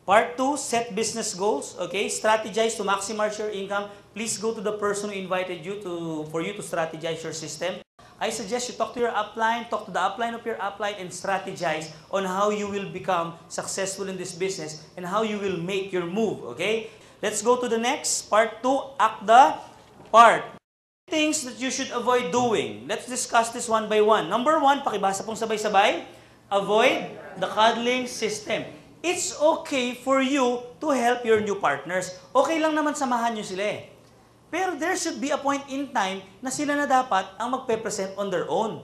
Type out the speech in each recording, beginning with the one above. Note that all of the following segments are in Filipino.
Part 2, set business goals. Okay, strategize to maximize your income. Please go to the person who invited you for you to strategize your system. I suggest you talk to your upline, talk to the upline of your upline, and strategize on how you will become successful in this business and how you will make your move. Okay, let's go to the next, part 2, act the part. Things that you should avoid doing. Let's discuss this one by one. Number 1, pakibasa pong sabay-sabay. Avoid the cuddling system. It's okay for you to help your new partners. Okay lang naman samahan nyo sila eh. Pero there should be a point in time na sila na dapat ang magpe-present on their own.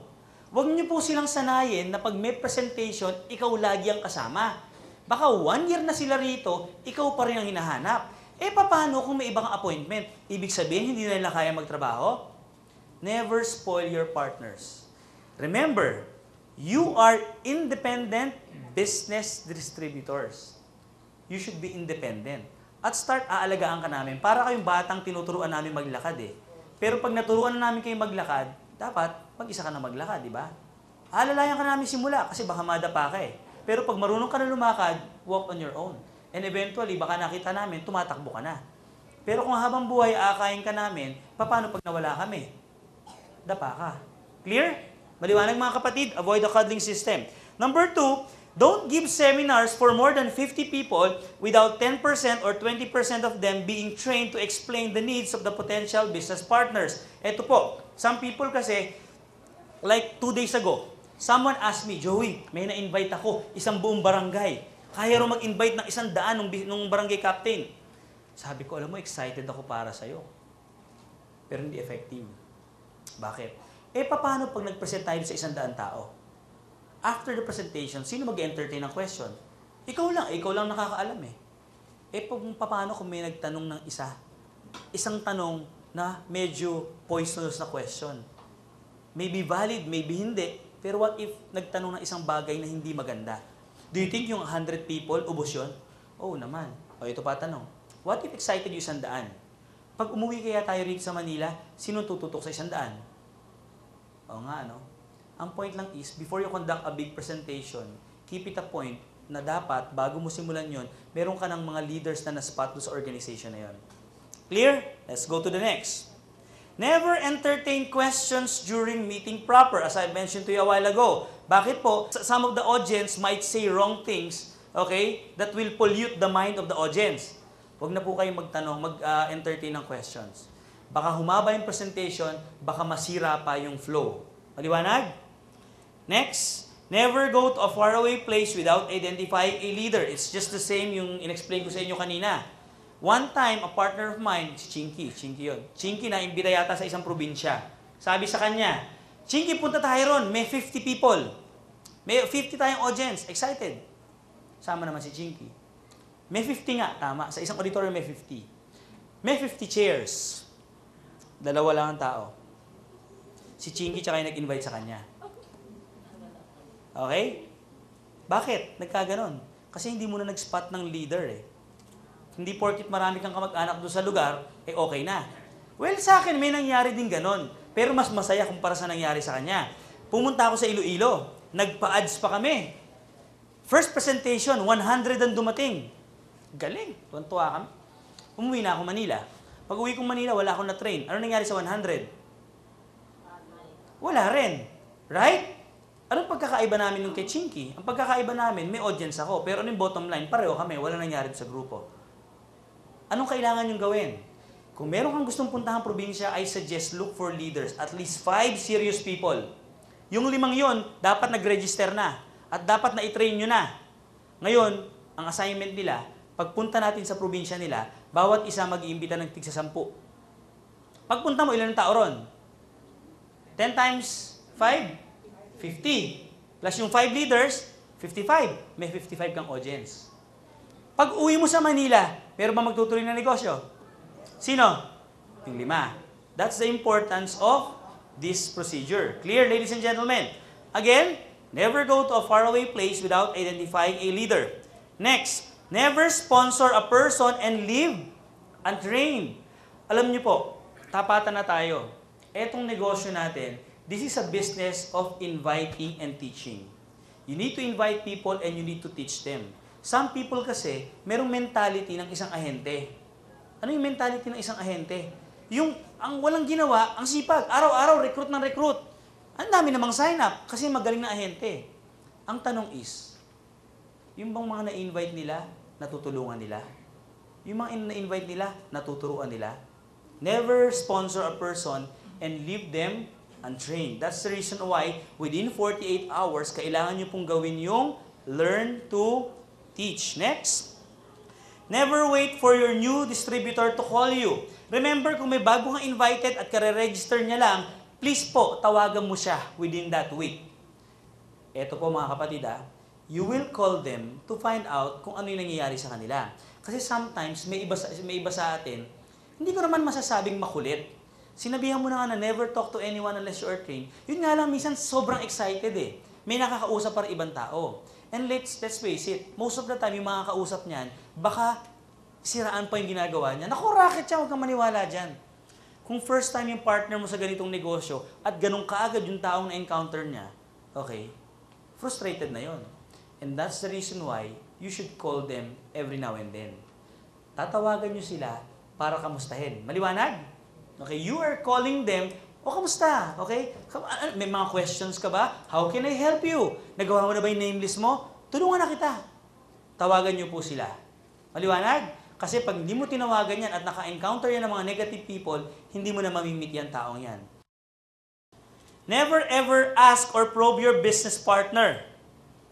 Huwag nyo po silang sanayin na pag may presentation, ikaw lagi ang kasama. Baka 1 year na sila rito, ikaw pa rin ang hinahanap. Eh paano kung may ibang appointment? Ibig sabihin, hindi na nila kaya magtrabaho? Never spoil your partners. Remember, you are independent business distributors. You should be independent. At start, aalagaan ka namin. Para kayong batang tinuturuan namin maglakad eh. Pero pag naturuan na namin kayo maglakad, dapat mag-isa ka na maglakad, di ba? Alalayan ka namin simula kasi baka madapa ka eh. Pero pag marunong ka na lumakad, walk on your own. And eventually, baka nakita namin, tumatakbo ka na. Pero kung habang buhay, aakayin ka namin, paano pag nawala kami? Dapa ka. Clear? Maliwanag mga kapatid, avoid the cuddling system. Number 2, don't give seminars for more than 50 people without 10% or 20% of them being trained to explain the needs of the potential business partners. Ito po, some people kasi, like 2 days ago, someone asked me, Joey, may na-invite ako, isang buong barangay. Kaya rin mag-invite ng 100 nung barangay captain. Sabi ko, alam mo, excited ako para sa'yo. Pero hindi effective. Bakit? Eh, paano pag nag-present tayo sa 100 tao? After the presentation, sino mag-entertain ng question? Ikaw lang nakakaalam eh. Eh, paano kung may nagtanong ng isang tanong na medyo poisonous na question? Maybe valid, maybe hindi. Pero what if nagtanong ng isang bagay na hindi maganda? Do you think yung 100 people, ubos yun? Oo naman. O, ito pa tanong. What if excited yung 100? Pag umuwi kaya tayo rito sa Manila, sino tututok sa 100? Oo nga, no? Ang point lang is, before you conduct a big presentation, keep it a point na dapat, bago mo simulan yon, meron ka ng mga leaders na na-spot sa organization na yon. Clear? Let's go to the next. Never entertain questions during meeting proper, as I mentioned to you a while ago. Bakit po? Some of the audience might say wrong things, okay, that will pollute the mind of the audience. Huwag na po kayong mag-entertain ng questions. Baka humaba yung presentation, baka masira pa yung flow. Maliwanag? Next, never go to a faraway place without identifying a leader. It's just the same yung in-explain ko sa inyo kanina. One time, a partner of mine, si Chinky yun. Chinky na imbita yata sa isang probinsya. Sabi sa kanya, Chinky, punta tayo ron, may 50 people. May 50 tayong audience, excited. Sama naman si Chinky. May 50 nga, tama. Sa isang auditorium may 50. May 50 chairs. 2 lang ang tao. Si Chinky tsaka yung nag-invite sa kanya. Okay? Bakit? Nagkaganon. Kasi hindi mo na nag-spot ng leader eh. Hindi porkit marami kang kamag-anak doon sa lugar, eh okay na. Well, sa akin may nangyari din ganon. Pero mas masaya kumpara sa nangyari sa kanya. Pumunta ako sa Iloilo. Nagpa-ads pa kami. First presentation, 100 ang dumating. Galing. Tuwan-tuwa kami. Umuwi na ako Manila. Pag uwi kong Manila, wala akong na-train. Ano nangyari sa 100? Wala rin. Right? Anong pagkakaiba namin nung kay Chinky? Ang pagkakaiba namin, may audience ako. Pero ano yung bottom line? Pareho kami. Wala nangyari sa grupo. Anong kailangan yung gawin? Kung meron kang gustong puntahan probinsya, I suggest look for leaders. At least 5 serious people. Yung 5 yon, dapat nag-register na. At dapat na-train nyo na. Ngayon, ang assignment nila, pagpunta natin sa probinsya nila, bawat isa mag-iimbita ng tig sa 10. Pagpunta mo, ilan ang tao ron? 10 times 5? 50. Plus yung 5 leaders, 55. May 55 kang audience. Pag uwi mo sa Manila, meron ba magtutuloy na negosyo? Sino? Yung 5. That's the importance of this procedure. Clear, ladies and gentlemen? Again, never go to a faraway place without identifying a leader. Next, never sponsor a person and leave untrained. Alam niyo po, tapatan na tayo. Etong negosyo natin, this is a business of inviting and teaching. You need to invite people and you need to teach them. Some people kasi, merong mentality ng isang ahente. Ano yung mentality ng isang ahente? Yung, ang walang ginawa, ang sipag. Araw-araw, recruit ng recruit. Ang dami namang sign up kasi magaling na ahente. Ang tanong is, yung bang mga na-invite nila, natutulungan nila? Yung mga na-invite nila, natuturuan nila? Never sponsor a person and leave them untrained. That's the reason why within 48 hours, kailangan nyo pong gawin yung learn to teach. Next. Never wait for your new distributor to call you. Remember, kung may bago kang invited at kare-register niya lang, please po, tawagan mo siya within that week. Eto po mga kapatid you will call them to find out kung ano yung nangyayari sa kanila. Kasi sometimes, may iba sa atin, hindi ko naman masasabing makulit. Sinabihan mo na nga na never talk to anyone unless you are trained. Yun nga lang, minsan sobrang excited May nakakausap para ibang tao. And let's face it, most of the time, yung mga kausap niyan, baka siraan pa yung ginagawa niya. Naku, racket siya, huwag kang maniwala dyan. Kung first time yung partner mo sa ganitong negosyo, at ganun kaagad yung taong na-encounter niya, okay, frustrated na yon. And that's the reason why you should call them every now and then. Tatawagan nyo sila para kamustahin. Maliwanag? Okay, you are calling them, kamusta? Okay? May mga questions ka ba? How can I help you? Nagawa mo na ba yung name list mo? Tulungan na kita. Tawagan nyo po sila. Maliwanag? Kasi pag hindi mo tinawagan yan at naka-encounter yan ng mga negative people, hindi mo na mamimit yan taong yan. Never ever ask or probe your business partner.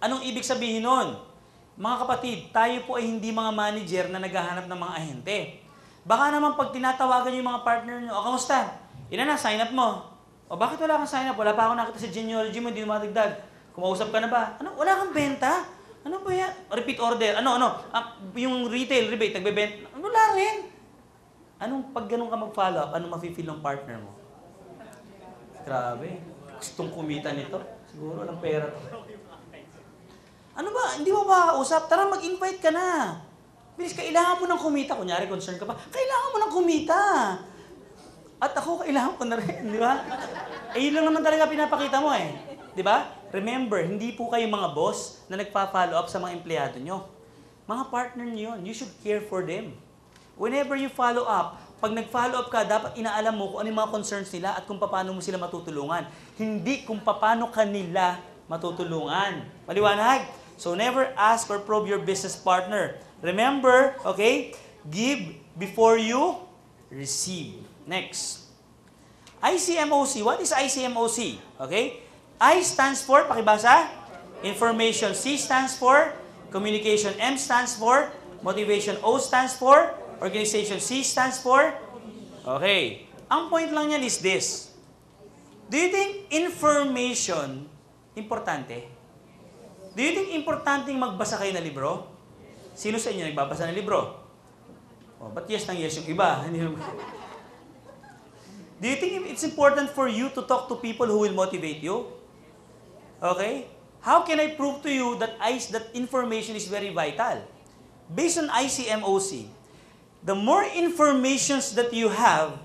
Anong ibig sabihin nun? Mga kapatid, tayo po ay hindi mga manager na naghahanap ng mga ahente. Baka naman pag tinatawagan yung mga partner nyo, kamusta? Ilan na, sign up mo. Bakit wala kang sign up? Wala pa ako nakita sa genealogy mo, hindi mo matagdag. Kumausap ka na ba? Wala kang benta? Ano ba yan? Repeat order. Yung retail rebate, nagbebenta. Wala rin. Pag ganun ka mag-follow up, anong mafe-feel ng partner mo? Grabe. Gustong kumita nito. Siguro ng pera to. Ano ba? Hindi mo makakausap? Tara, mag-invite ka na. Bilis, kailangan mo ng kumita. Kunyari, concern ka pa. Kailangan mo ng kumita. At ako, kailangan ko na rin, di ba? Yun lang naman talaga pinapakita mo Di ba? Remember, hindi po kayo mga boss na nagpa-follow up sa mga empleyado nyo. Mga partner nyo yun. You should care for them. Whenever you follow up, pag nag-follow up ka, dapat inaalam mo kung ano yung mga concerns nila at kung paano mo sila matutulungan. Hindi kung paano kanila matutulungan. Maliwanag? So, never ask or probe your business partner. Remember, okay, give before you receive. Next. ICMOC. What is ICMOC? Okay? I stands for, pakibasa, information. C stands for communication. M stands for motivation. O stands for organization. C stands for, okay. Ang point lang niyan is this. Do you think information importante? Do you think importanteng magbasa kayo ng libro? Sino sa inyo nagbabasa ng libro? Ba't yes nang yes yung iba? Do you think it's important for you to talk to people who will motivate you? Okay? How can I prove to you that information is very vital? Based on ICMOC, the more informations that you have,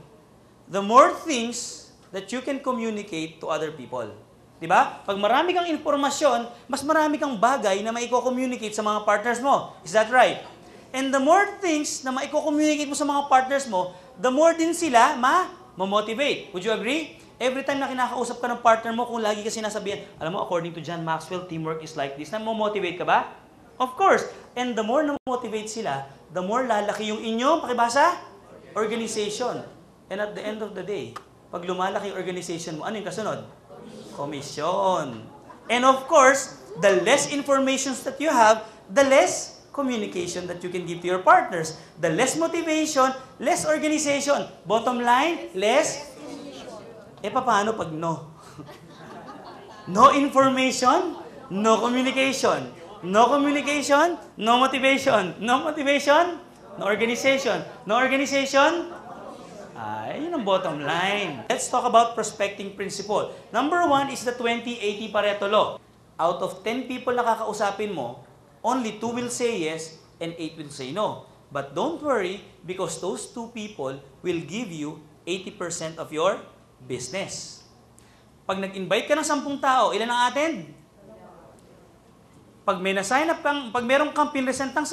the more things that you can communicate to other people. Diba? Pag marami kang informasyon, mas marami kang bagay na maiko-communicate sa mga partners mo. Is that right? And the more things na maiko-communicate mo sa mga partners mo, the more din sila ma-motivate. Would you agree? Every time na kinakausap ka ng partner mo, kung lagi ka sinasabihan, alam mo, according to John Maxwell, teamwork is like this, na motivate ka ba? Of course. And the more na-motivate sila, the more lalaki yung inyong, pakibasa, organization. And at the end of the day, pag lumalaki yung organization mo, ano yung kasunod? Commission. And of course, the less informations that you have, the less communication that you can give to your partners. The less motivation, less organization. Bottom line, less. Paano pag no? No information, no communication. No communication, no motivation. No motivation, no organization. No organization, yun ang bottom line. Let's talk about prospecting principle. Number 1 is the 20-80 Pareto law. Out of 10 people na kakausapin mo, only 2 will say yes and 8 will say no. But don't worry because those 2 people will give you 80% of your business. Pag nag-invite ka ng 10 tao, ilan ang attend? pag may na-sign up kang, pag meron kang pinresentang